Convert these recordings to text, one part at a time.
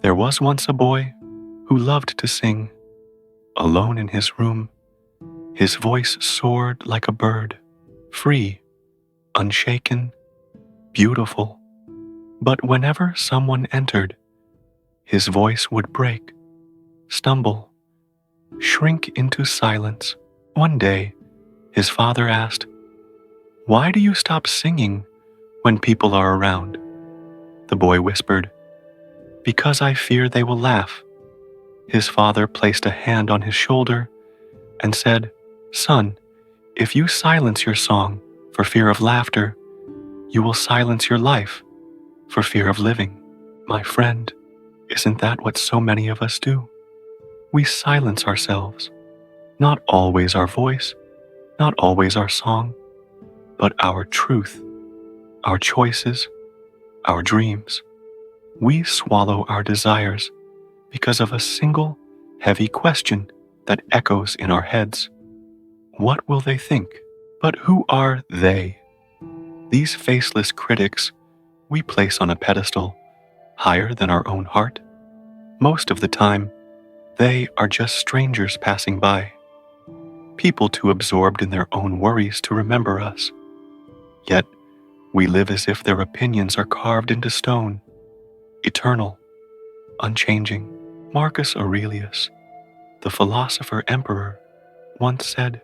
There was once a boy who loved to sing. Alone in his room, his voice soared like a bird, free, unshaken, beautiful. But whenever someone entered, his voice would break, stumble, shrink into silence. One day, his father asked, "Why do you stop singing when people are around?" The boy whispered, "Because I fear they will laugh." His father placed a hand on his shoulder and said, "Son, if you silence your song for fear of laughter, you will silence your life for fear of living." My friend, isn't that what so many of us do? We silence ourselves, not always our voice, not always our song, but our truth, our choices, our dreams. We swallow our desires because of a single heavy question that echoes in our heads. What will they think? But who are they? These faceless critics we place on a pedestal higher than our own heart. Most of the time, they are just strangers passing by, people too absorbed in their own worries to remember us. Yet, we live as if their opinions are carved into stone, eternal, unchanging. Marcus Aurelius, the philosopher emperor, once said,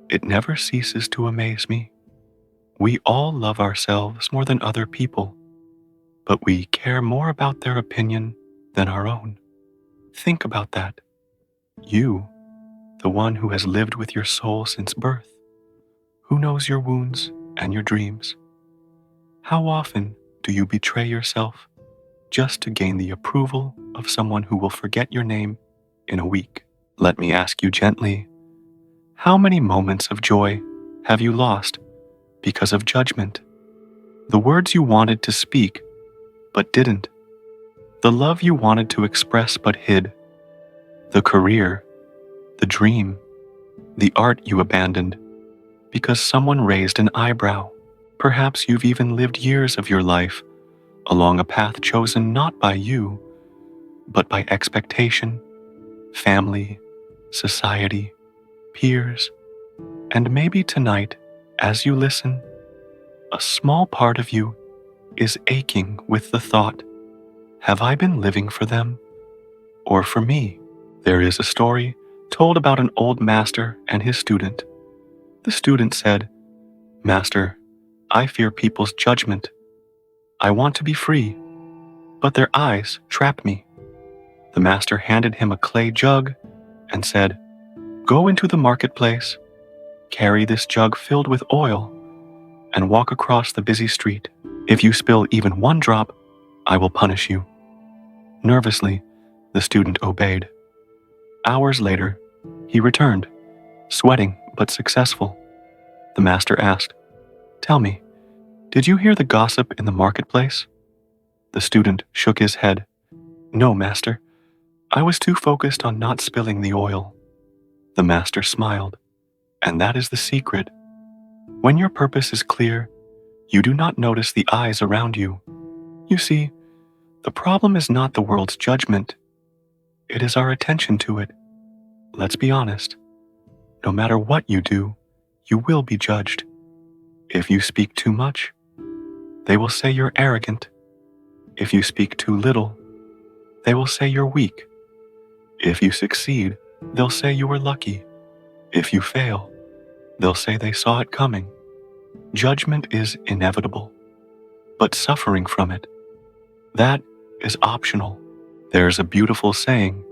"It never ceases to amaze me. We all love ourselves more than other people, but we care more about their opinion than our own." Think about that. You, the one who has lived with your soul since birth, who knows your wounds and your dreams. How often do you betray yourself just to gain the approval of someone who will forget your name in a week? Let me ask you gently, how many moments of joy have you lost because of judgment? The words you wanted to speak but didn't. The love you wanted to express but hid. The career, the dream, the art you abandoned because someone raised an eyebrow. Perhaps you've even lived years of your life along a path chosen not by you, but by expectation, family, society, peers, and maybe tonight, as you listen, a small part of you is aching with the thought, have I been living for them or for me? There is a story told about an old master and his student. The student said, "Master, I fear people's judgment. I want to be free, but their eyes trap me." The master handed him a clay jug and said, "Go into the marketplace, carry this jug filled with oil, and walk across the busy street. If you spill even one drop, I will punish you." Nervously, the student obeyed. Hours later, he returned, sweating but successful. The master asked, "Tell me, did you hear the gossip in the marketplace?" The student shook his head. "No, master. I was too focused on not spilling the oil." The master smiled. And that is the secret. When your purpose is clear, you do not notice the eyes around you. You see, the problem is not the world's judgment. It is our attention to it. Let's be honest. No matter what you do, you will be judged. If you speak too much, they will say you're arrogant. If you speak too little, they will say you're weak. If you succeed, they'll say you were lucky. If you fail, they'll say they saw it coming. Judgment is inevitable, but suffering from it, that is optional. There's a beautiful saying,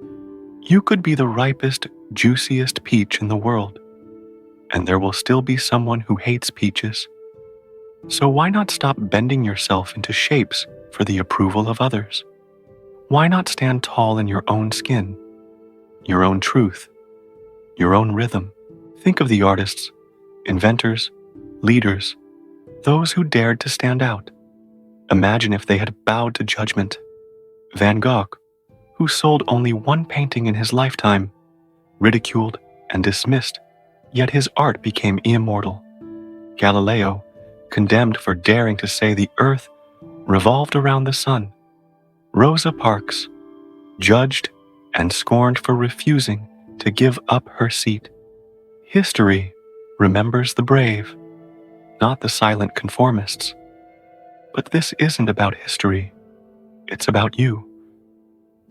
you could be the ripest, juiciest peach in the world, and there will still be someone who hates peaches. So why not stop bending yourself into shapes for the approval of others? Why not stand tall in your own skin, your own truth, your own rhythm? Think of the artists, inventors, leaders, those who dared to stand out. Imagine if they had bowed to judgment. Van Gogh, who sold only one painting in his lifetime, ridiculed and dismissed, yet his art became immortal. Galileo, condemned for daring to say the earth revolved around the sun. Rosa Parks, judged and scorned for refusing to give up her seat. History remembers the brave, not the silent conformists. But this isn't about history, it's about you.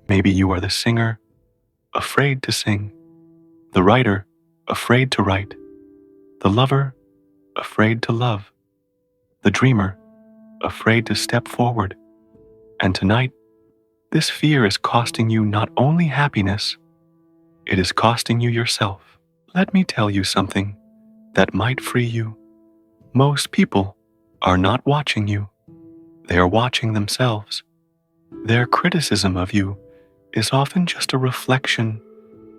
Maybe you are the singer, afraid to sing, the writer, afraid to write, the lover, afraid to love, the dreamer, afraid to step forward. And tonight, this fear is costing you not only happiness, it is costing you yourself. Let me tell you something that might free you. Most people are not watching you. They are watching themselves. Their criticism of you is often just a reflection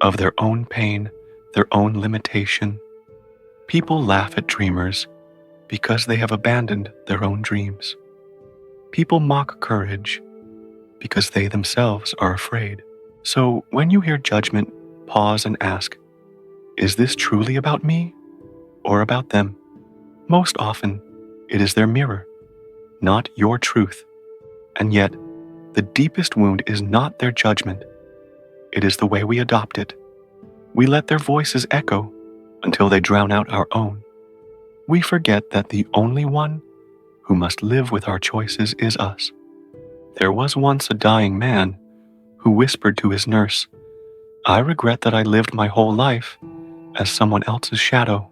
of their own pain, their own limitation. People laugh at dreamers because they have abandoned their own dreams. People mock courage because they themselves are afraid. So when you hear judgment, pause and ask, is this truly about me or about them? Most often, it is their mirror, not your truth. And yet, the deepest wound is not their judgment. It is the way we adopt it. We let their voices echo until they drown out our own. We forget that the only one who must live with our choices is us. There was once a dying man who whispered to his nurse, "I regret that I lived my whole life as someone else's shadow."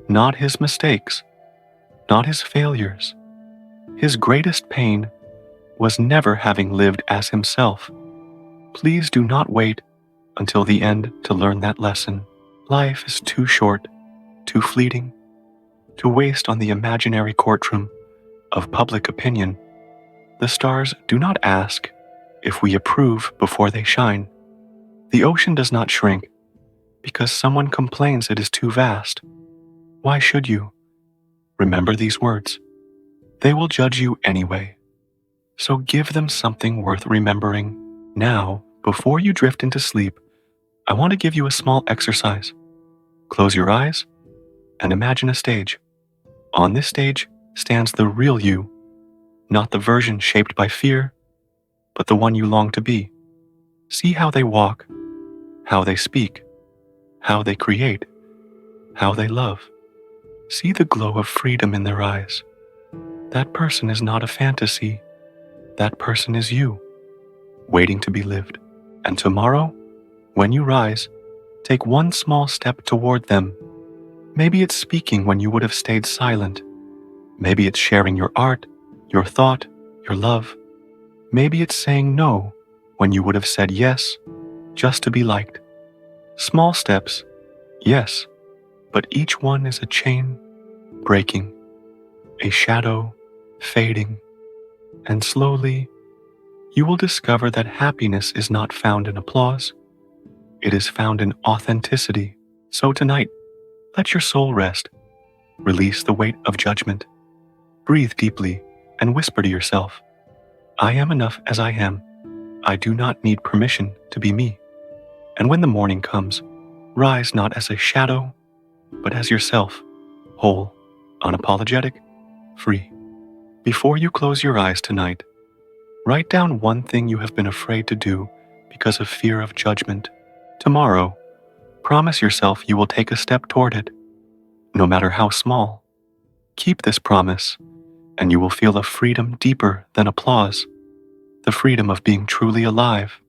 Not his mistakes, not his failures. His greatest pain was never having lived as himself. Please do not wait until the end to learn that lesson. Life is too short, too fleeting, to waste on the imaginary courtroom of public opinion. The stars do not ask if we approve before they shine. The ocean does not shrink because someone complains it is too vast. Why should you? Remember these words. They will judge you anyway. So give them something worth remembering. Now, before you drift into sleep, I want to give you a small exercise. Close your eyes and imagine a stage. On this stage stands the real you, not the version shaped by fear, but the one you long to be. See how they walk, how they speak, how they create, how they love. See the glow of freedom in their eyes. That person is not a fantasy. That person is you, waiting to be lived. And tomorrow, when you rise, take one small step toward them. Maybe it's speaking when you would have stayed silent. Maybe it's sharing your art, your thought, your love. Maybe it's saying no when you would have said yes, just to be liked. Small steps, yes, but each one is a chain breaking, a shadow fading, and slowly you will discover that happiness is not found in applause. It is found in authenticity. So tonight, let your soul rest. Release the weight of judgment. Breathe deeply and whisper to yourself, I am enough as I am. I do not need permission to be me. And when the morning comes, rise not as a shadow, but as yourself, whole, unapologetic, free. Before you close your eyes tonight, write down one thing you have been afraid to do because of fear of judgment. Tomorrow, promise yourself you will take a step toward it, no matter how small. Keep this promise, and you will feel a freedom deeper than applause, the freedom of being truly alive.